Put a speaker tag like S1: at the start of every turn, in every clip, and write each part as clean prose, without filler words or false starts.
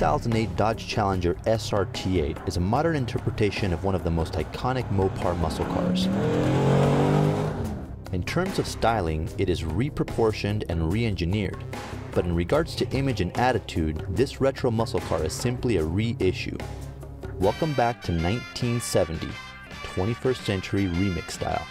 S1: 2008 Dodge Challenger SRT8 is a modern interpretation of one of the most iconic Mopar muscle cars. In terms of styling, it is reproportioned and re-engineered, but in regards to image and attitude, this retro muscle car is simply a reissue. Welcome back to 1970, 21st century remix style.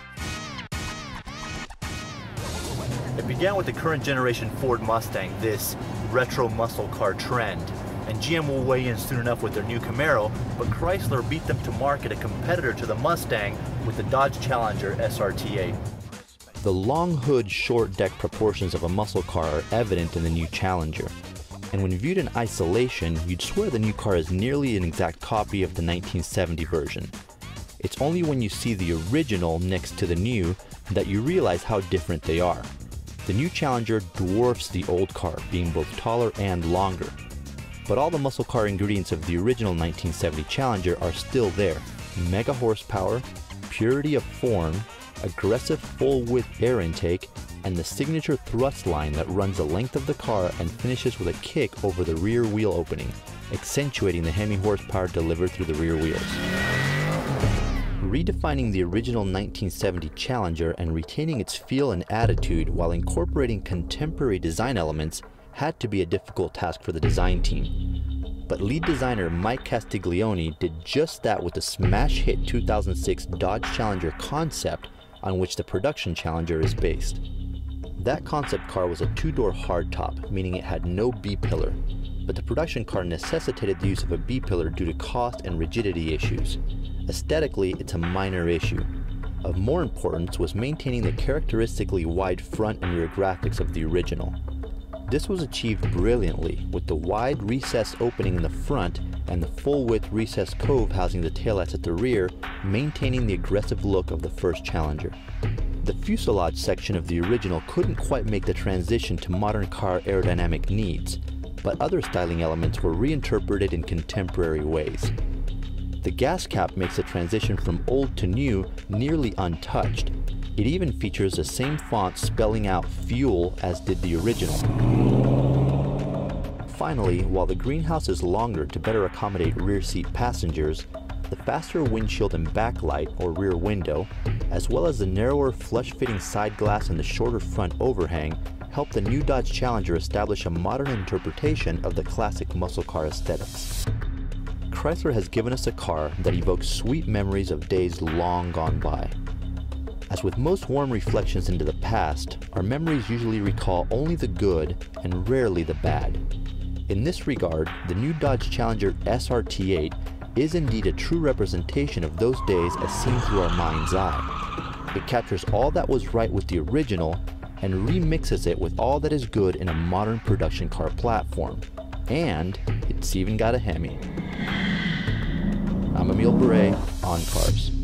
S1: It began with the current generation Ford Mustang, this retro muscle car trend. And GM will weigh in soon enough with their new Camaro, but Chrysler beat them to market a competitor to the Mustang with the Dodge Challenger SRT8. The long hood, short deck proportions of a muscle car are evident in the new Challenger. And when viewed in isolation, you'd swear the new car is nearly an exact copy of the 1970 version. It's only when you see the original next to the new that you realize how different they are. The new Challenger dwarfs the old car, being both taller and longer. But all the muscle car ingredients of the original 1970 Challenger are still there. Mega horsepower, purity of form, aggressive full-width air intake, and the signature thrust line that runs the length of the car and finishes with a kick over the rear wheel opening, accentuating the Hemi horsepower delivered through the rear wheels. Redefining the original 1970 Challenger and retaining its feel and attitude while incorporating contemporary design elements had to be a difficult task for the design team. But lead designer Mike Castiglione did just that with the smash hit 2006 Dodge Challenger concept on which the production Challenger is based. That concept car was a two-door hardtop, meaning it had no B-pillar, but the production car necessitated the use of a B-pillar due to cost and rigidity issues. Aesthetically, it's a minor issue. Of more importance was maintaining the characteristically wide front and rear graphics of the original. This was achieved brilliantly, with the wide recessed opening in the front and the full-width recessed cove housing the taillights at the rear, maintaining the aggressive look of the first Challenger. The fuselage section of the original couldn't quite make the transition to modern car aerodynamic needs, but other styling elements were reinterpreted in contemporary ways. The gas cap makes the transition from old to new nearly untouched. It even features the same font spelling out fuel as did the original. Finally, while the greenhouse is longer to better accommodate rear seat passengers, the faster windshield and backlight or rear window, as well as the narrower flush-fitting side glass and the shorter front overhang, help the new Dodge Challenger establish a modern interpretation of the classic muscle car aesthetics. Chrysler has given us a car that evokes sweet memories of days long gone by. As with most warm reflections into the past, our memories usually recall only the good and rarely the bad. In this regard, the new Dodge Challenger SRT8 is indeed a true representation of those days as seen through our mind's eye. It captures all that was right with the original and remixes it with all that is good in a modern production car platform. And it's even got a Hemi. I'm Emile Beret, OnCars.